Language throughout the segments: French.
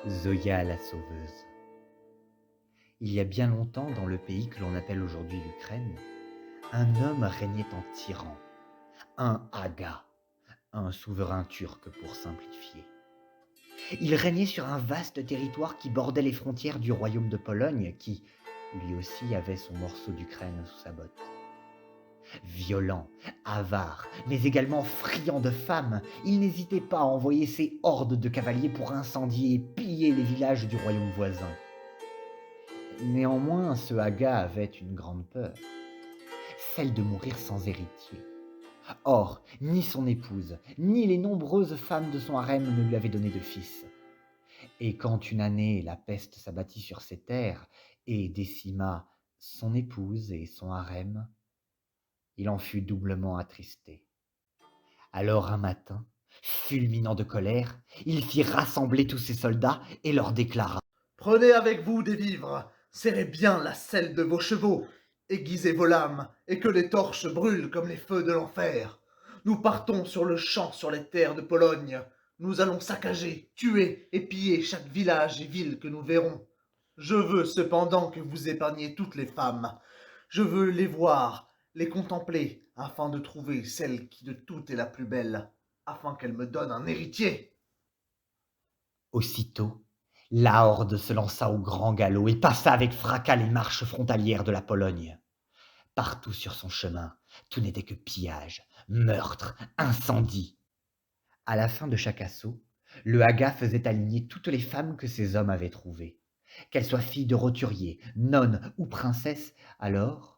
Zoya la sauveuse. Il y a bien longtemps, dans le pays que l'on appelle aujourd'hui l'Ukraine, un homme régnait en tyran, un Aga, un souverain turc pour simplifier. Il régnait sur un vaste territoire qui bordait les frontières du royaume de Pologne, qui, lui aussi, avait son morceau d'Ukraine sous sa botte. Violent, avare, mais également friand de femmes, il n'hésitait pas à envoyer ses hordes de cavaliers pour incendier et piller les villages du royaume voisin. Néanmoins, ce Aga avait une grande peur, celle de mourir sans héritier. Or, ni son épouse, ni les nombreuses femmes de son harem ne lui avaient donné de fils. Et quand une année la peste s'abattit sur ses terres et décima son épouse et son harem, il en fut doublement attristé. Alors un matin, fulminant de colère, il fit rassembler tous ses soldats et leur déclara: Prenez avec vous des vivres, serrez bien la selle de vos chevaux, aiguisez vos lames, et que les torches brûlent comme les feux de l'enfer. Nous partons sur le champ sur les terres de Pologne. Nous allons saccager, tuer et piller chaque village et ville que nous verrons. Je veux cependant que vous épargniez toutes les femmes. Je veux les voir, les contempler, afin de trouver celle qui de toutes est la plus belle, afin qu'elle me donne un héritier. Aussitôt, la horde se lança au grand galop et passa avec fracas les marches frontalières de la Pologne. Partout sur son chemin, tout n'était que pillage, meurtre, incendie. À la fin de chaque assaut, le Haga faisait aligner toutes les femmes que ses hommes avaient trouvées. Qu'elles soient filles de roturiers, nonnes ou princesses, alors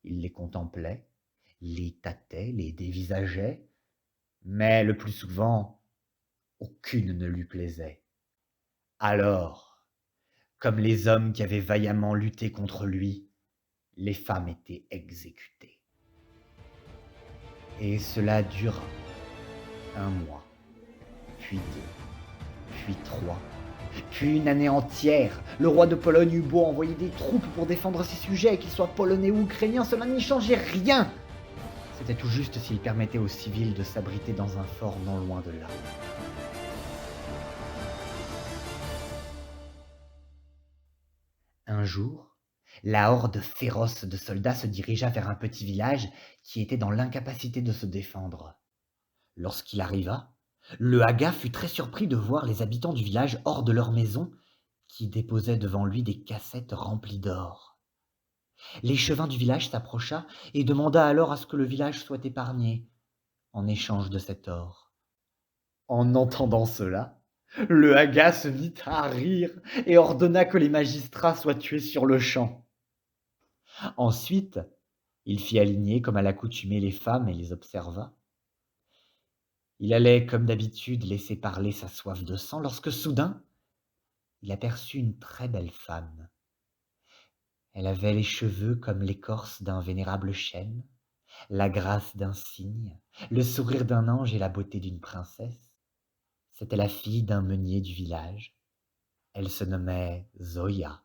il les contemplait, les tâtait, les dévisageait, mais le plus souvent, aucune ne lui plaisait. Alors, comme les hommes qui avaient vaillamment lutté contre lui, les femmes étaient exécutées. Et cela dura 1 mois, puis 2, puis 3, puis une année entière. Le roi de Pologne eut beau envoyer des troupes pour défendre ses sujets, qu'ils soient polonais ou ukrainiens, cela n'y changeait rien. C'était tout juste s'il permettait aux civils de s'abriter dans un fort non loin de là. Un jour, la horde féroce de soldats se dirigea vers un petit village qui était dans l'incapacité de se défendre. Lorsqu'il arriva, le Haga fut très surpris de voir les habitants du village hors de leur maison, qui déposaient devant lui des cassettes remplies d'or. L'échevin du village s'approcha et demanda alors à ce que le village soit épargné, en échange de cet or. En entendant cela, le Haga se mit à rire et ordonna que les magistrats soient tués sur le champ. Ensuite, il fit aligner comme à l'accoutumée les femmes et les observa. Il allait, comme d'habitude, laisser parler sa soif de sang lorsque soudain, il aperçut une très belle femme. Elle avait les cheveux comme l'écorce d'un vénérable chêne, la grâce d'un cygne, le sourire d'un ange et la beauté d'une princesse. C'était la fille d'un meunier du village. Elle se nommait Zoya.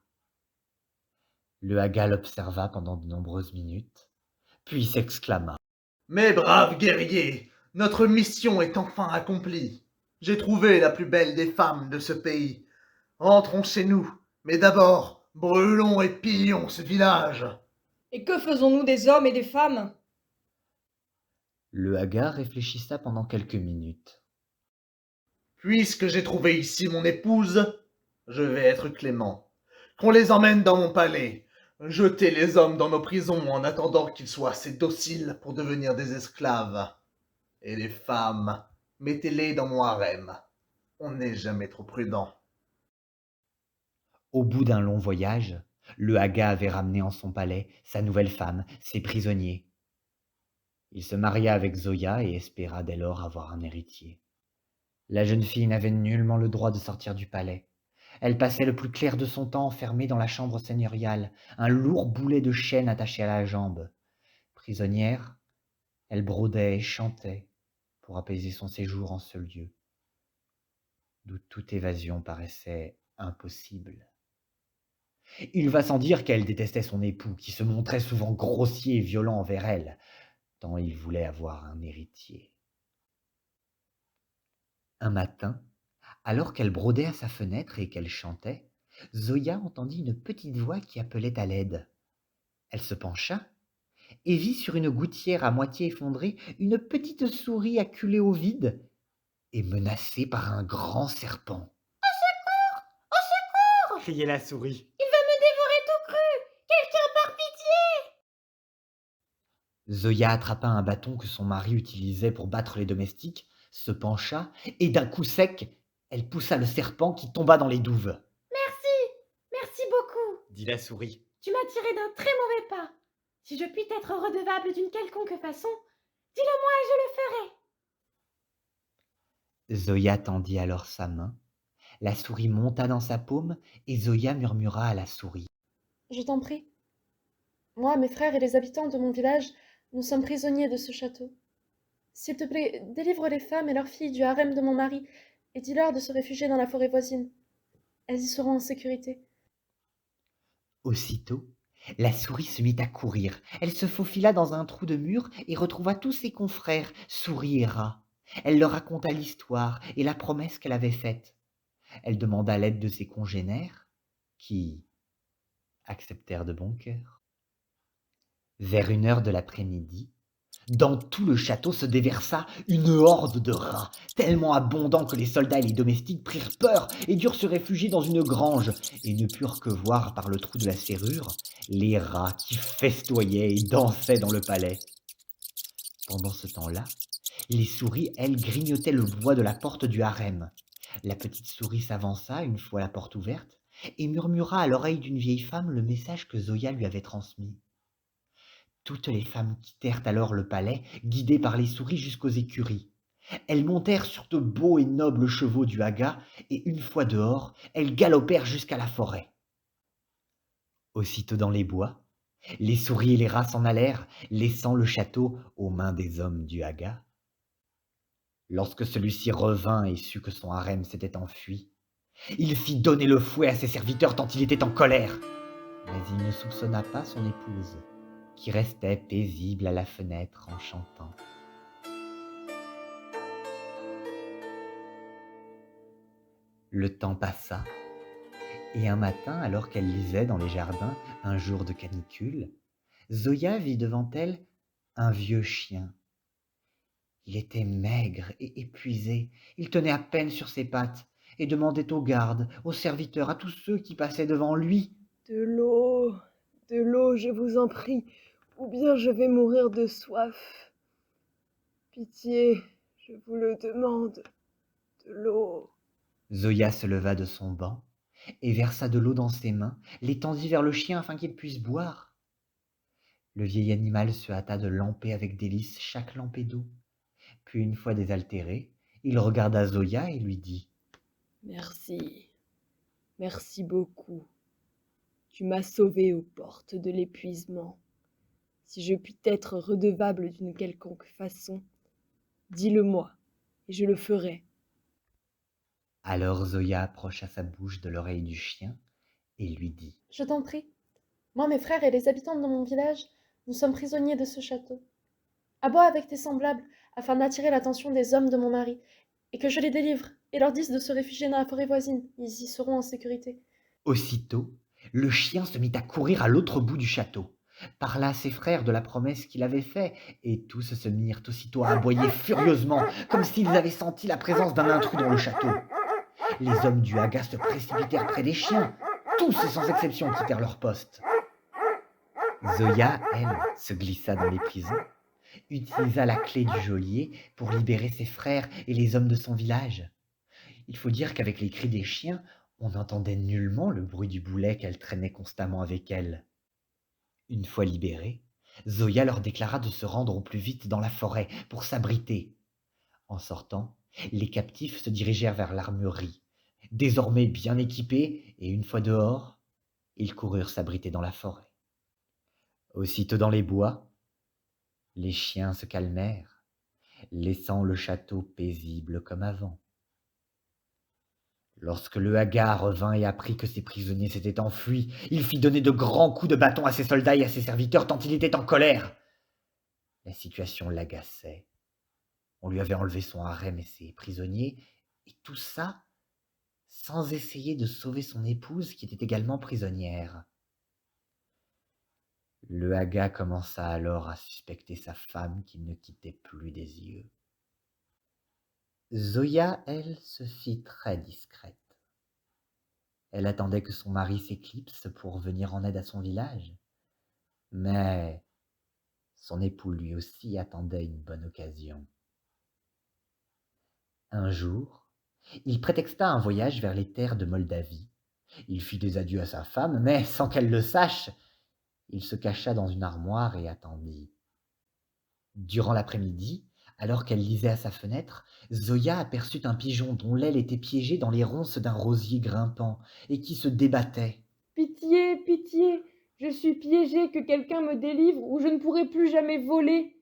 Le Haga l'observa pendant de nombreuses minutes, puis s'exclama: Mes braves guerriers, notre mission est enfin accomplie. J'ai trouvé la plus belle des femmes de ce pays. Rentrons chez nous, mais d'abord, brûlons et pillons ce village. Et que faisons-nous des hommes et des femmes? Le Haga réfléchissa pendant quelques minutes. Puisque j'ai trouvé ici mon épouse, je vais être clément. Qu'on les emmène dans mon palais. Jetez les hommes dans nos prisons en attendant qu'ils soient assez dociles pour devenir des esclaves. Et les femmes, mettez-les dans mon harem. On n'est jamais trop prudent. Au bout d'un long voyage, le Haga avait ramené en son palais sa nouvelle femme, ses prisonniers. Il se maria avec Zoya et espéra dès lors avoir un héritier. La jeune fille n'avait nullement le droit de sortir du palais. Elle passait le plus clair de son temps enfermée dans la chambre seigneuriale, un lourd boulet de chêne attaché à la jambe. Prisonnière, elle brodait et chantait pour apaiser son séjour en ce lieu, d'où toute évasion paraissait impossible. Il va sans dire qu'elle détestait son époux, qui se montrait souvent grossier et violent envers elle, tant il voulait avoir un héritier. Un matin, Alors qu'elle brodait à sa fenêtre et qu'elle chantait, Zoya entendit une petite voix qui appelait à l'aide. Elle se pencha et vit sur une gouttière à moitié effondrée une petite souris acculée au vide et menacée par un grand serpent. Criait la souris. Il va me dévorer tout cru! Quelqu'un par pitié! Zoya attrapa un bâton que son mari utilisait pour battre les domestiques, se pencha et d'un coup sec, elle poussa le serpent qui tomba dans les douves. Merci beaucoup! Dit la souris. Tu m'as tiré d'un très mauvais pas. Si je puis t'être redevable d'une quelconque façon, dis-le-moi et je le ferai. Zoya tendit alors sa main. La souris monta dans sa paume et Zoya murmura à la souris. Je t'en prie. Moi, mes frères et les habitants de mon village, nous sommes prisonniers de ce château. S'il te plaît, délivre les femmes et leurs filles du harem de mon mari et dis-leur de se réfugier dans la forêt voisine. Elles y seront en sécurité. Aussitôt, la souris se mit à courir. Elle se faufila dans un trou de mur et retrouva tous ses confrères, souris et rats. Elle leur raconta l'histoire et la promesse qu'elle avait faite. Elle demanda l'aide de ses congénères, qui acceptèrent de bon cœur. Vers 1 heure de l'après-midi, dans tout le château se déversa une horde de rats, tellement abondants que les soldats et les domestiques prirent peur et durent se réfugier dans une grange, et ne purent que voir par le trou de la serrure les rats qui festoyaient et dansaient dans le palais. Pendant ce temps-là, les souris, elles, grignotaient le bois de la porte du harem. La petite souris s'avança, une fois la porte ouverte, et murmura à l'oreille d'une vieille femme le message que Zoya lui avait transmis. Toutes les femmes quittèrent alors le palais, guidées par les souris jusqu'aux écuries. Elles montèrent sur de beaux et nobles chevaux du Haga, et une fois dehors, elles galopèrent jusqu'à la forêt. Aussitôt dans les bois, les souris et les rats s'en allèrent, laissant le château aux mains des hommes du Haga. Lorsque celui-ci revint et sut que son harem s'était enfui, il fit donner le fouet à ses serviteurs tant il était en colère. Mais il ne soupçonna pas son épouse, qui restait paisible à la fenêtre en chantant. Le temps passa, et un matin, alors qu'elle lisait dans les jardins un jour de canicule, Zoya vit devant elle un vieux chien. Il était maigre et épuisé, il tenait à peine sur ses pattes et demandait aux gardes, aux serviteurs, à tous ceux qui passaient devant lui. De l'eau, je vous en prie, ou bien je vais mourir de soif. Pitié, je vous le demande, de l'eau. Zoya se leva de son banc et versa de l'eau dans ses mains, l'étendit vers le chien afin qu'il puisse boire. Le vieil animal se hâta de lamper avec délice chaque lampée d'eau. Puis, une fois désaltéré, il regarda Zoya et lui dit « Merci, merci beaucoup. Tu m'as sauvé aux portes de l'épuisement. Si je puis t'être redevable d'une quelconque façon, dis-le-moi, et je le ferai. » Alors Zoya approcha sa bouche de l'oreille du chien et lui dit « Je t'en prie. Moi, mes frères et les habitants de mon village, nous sommes prisonniers de ce château. Aboie avec tes semblables, afin d'attirer l'attention des hommes de mon mari, et que je les délivre, et leur dise de se réfugier dans la forêt voisine. Ils y seront en sécurité. » Aussitôt, le chien se mit à courir à l'autre bout du château, parla à ses frères de la promesse qu'il avait faite, et tous se mirent aussitôt à aboyer furieusement, comme s'ils avaient senti la présence d'un intrus dans le château. Les hommes du Haga se précipitèrent près des chiens. Tous, sans exception, quittèrent leur poste. Zoya, elle, se glissa dans les prisons, utilisa la clé du geôlier pour libérer ses frères et les hommes de son village. Il faut dire qu'avec les cris des chiens, on n'entendait nullement le bruit du boulet qu'elle traînait constamment avec elle. Une fois libérée, Zoya leur déclara de se rendre au plus vite dans la forêt pour s'abriter. En sortant, les captifs se dirigèrent vers l'armurerie. Désormais bien équipés, et une fois dehors, ils coururent s'abriter dans la forêt. Aussitôt dans les bois, les chiens se calmèrent, laissant le château paisible comme avant. Lorsque le Haga revint et apprit que ses prisonniers s'étaient enfuis, il fit donner de grands coups de bâton à ses soldats et à ses serviteurs tant il était en colère. La situation l'agaçait. On lui avait enlevé son harem et ses prisonniers, et tout ça sans essayer de sauver son épouse qui était également prisonnière. Le Haga commença alors à suspecter sa femme qu'il ne quittait plus des yeux. Zoya, elle, se fit très discrète. Elle attendait que son mari s'éclipse pour venir en aide à son village. Mais son époux lui aussi attendait une bonne occasion. Un jour, il prétexta un voyage vers les terres de Moldavie. Il fit des adieux à sa femme, mais sans qu'elle le sache, il se cacha dans une armoire et attendit. Durant l'après-midi, alors qu'elle lisait à sa fenêtre, Zoya aperçut un pigeon dont l'aile était piégée dans les ronces d'un rosier grimpant et qui se débattait. Pitié, pitié, je suis piégée, que quelqu'un me délivre ou je ne pourrai plus jamais voler.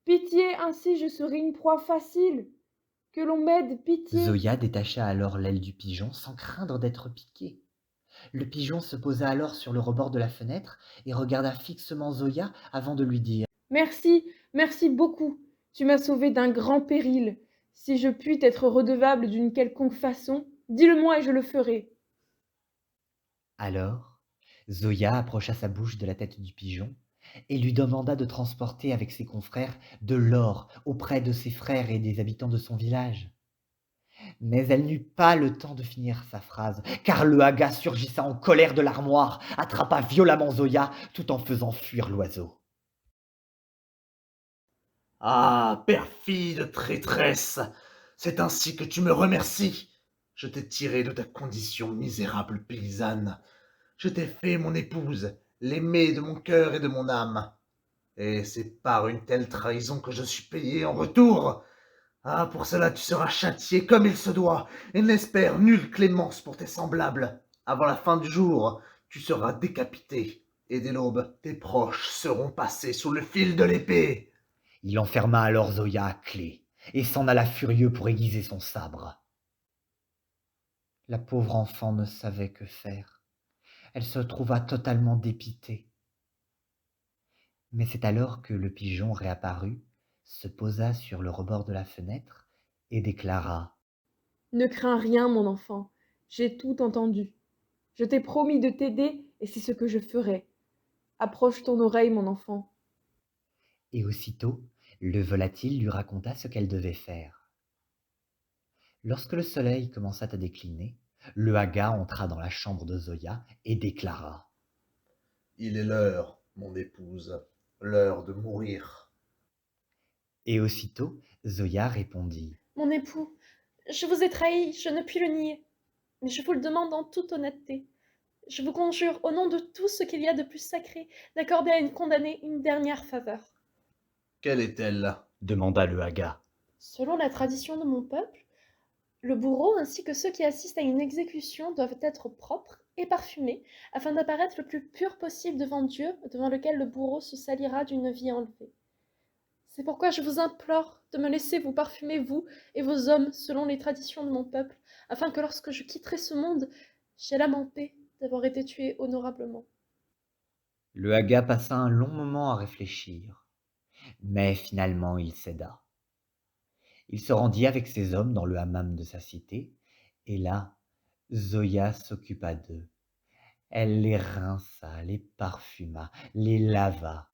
Pitié, ainsi je serai une proie facile. Que l'on m'aide, pitié. Zoya détacha alors l'aile du pigeon sans craindre d'être piquée. Le pigeon se posa alors sur le rebord de la fenêtre et regarda fixement Zoya avant de lui dire Merci, merci beaucoup. Tu m'as sauvée d'un grand péril. Si je puis t'être redevable d'une quelconque façon, dis-le-moi et je le ferai. Alors, Zoya approcha sa bouche de la tête du pigeon et lui demanda de transporter avec ses confrères de l'or auprès de ses frères et des habitants de son village. Mais elle n'eut pas le temps de finir sa phrase, car le Haga surgissa en colère de l'armoire, attrapa violemment Zoya tout en faisant fuir l'oiseau. Ah, perfide traîtresse, c'est ainsi que tu me remercies. Je t'ai tiré de ta condition misérable paysanne. Je t'ai fait mon épouse, l'aimée de mon cœur et de mon âme. Et c'est par une telle trahison que je suis payé en retour. Ah, pour cela tu seras châtié comme il se doit, et n'espère nulle clémence pour tes semblables. Avant la fin du jour, tu seras décapité, et dès l'aube, tes proches seront passés sous le fil de l'épée. Il enferma alors Zoya à clé et s'en alla furieux pour aiguiser son sabre. La pauvre enfant ne savait que faire. Elle se trouva totalement dépitée. Mais c'est alors que le pigeon réapparut, se posa sur le rebord de la fenêtre et déclara Ne crains rien, mon enfant. J'ai tout entendu. Je t'ai promis de t'aider et c'est ce que je ferai. Approche ton oreille, mon enfant. et aussitôt le volatile lui raconta ce qu'elle devait faire. Lorsque le soleil commença à décliner, le Haga entra dans la chambre de Zoya et déclara Il est l'heure, mon épouse, l'heure de mourir. Et aussitôt Zoya répondit Mon époux, je vous ai trahi, je ne puis le nier. Mais je vous le demande en toute honnêteté. Je vous conjure, au nom de tout ce qu'il y a de plus sacré, d'accorder à une condamnée une dernière faveur. Quelle est-elle? demanda le Haga. Selon la tradition de mon peuple, le bourreau ainsi que ceux qui assistent à une exécution doivent être propres et parfumés afin d'apparaître le plus pur possible devant Dieu, devant lequel le bourreau se salira d'une vie enlevée. C'est pourquoi je vous implore de me laisser vous parfumer, vous et vos hommes, selon les traditions de mon peuple, afin que lorsque je quitterai ce monde, j'aie l'âme en paix d'avoir été tué honorablement. Le Haga passa un long moment à réfléchir, mais finalement il céda. Il se rendit avec ses hommes dans le hammam de sa cité, et là, Zoya s'occupa d'eux. Elle les rinça, les parfuma, les lava.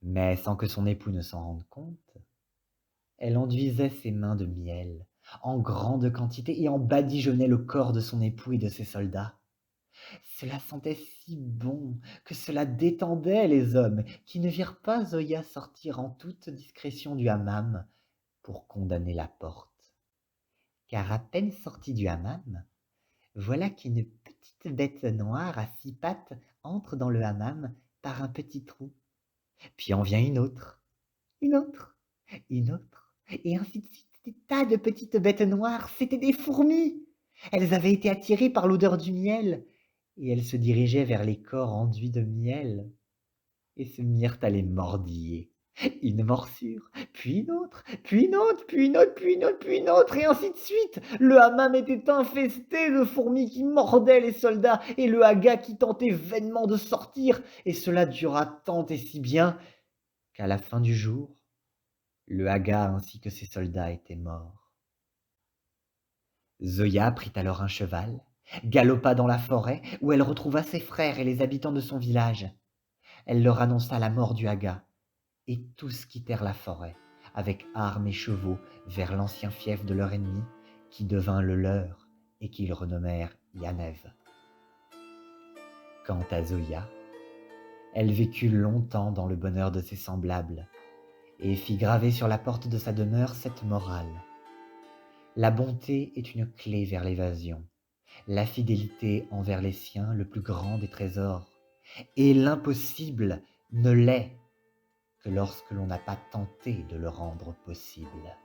Mais sans que son époux ne s'en rende compte, elle enduisait ses mains de miel, en grande quantité, et en badigeonnait le corps de son époux et de ses soldats. Cela sentait si bon que cela détendait les hommes, qui ne virent pas Zoya sortir en toute discrétion du hammam pour condamner la porte. Car à peine sortie du hammam, voilà qu'une petite bête noire à 6 pattes entre dans le hammam par un petit trou. Puis en vient une autre, une autre, une autre, et ainsi de suite. Des tas de petites bêtes noires, c'étaient des fourmis. Elles avaient été attirées par l'odeur du miel, et elles se dirigeaient vers les corps enduits de miel, et se mirent à les mordiller. Une morsure, puis une autre, puis une autre, puis une autre, puis une autre, puis une autre, et ainsi de suite. Le hammam était infesté de fourmis qui mordaient les soldats, et le Haga qui tentait vainement de sortir, et cela dura tant et si bien qu'à la fin du jour, le Haga ainsi que ses soldats étaient morts. Zoya prit alors un cheval, galopa dans la forêt, où elle retrouva ses frères et les habitants de son village. Elle leur annonça la mort du Haga, et tous quittèrent la forêt, avec armes et chevaux, vers l'ancien fief de leur ennemi, qui devint le leur, et qu'ils renommèrent Yanev. Quant à Zoya, elle vécut longtemps dans le bonheur de ses semblables, et fit graver sur la porte de sa demeure cette morale. La bonté est une clé vers l'évasion, la fidélité envers les siens le plus grand des trésors, et l'impossible ne l'est que lorsque l'on n'a pas tenté de le rendre possible.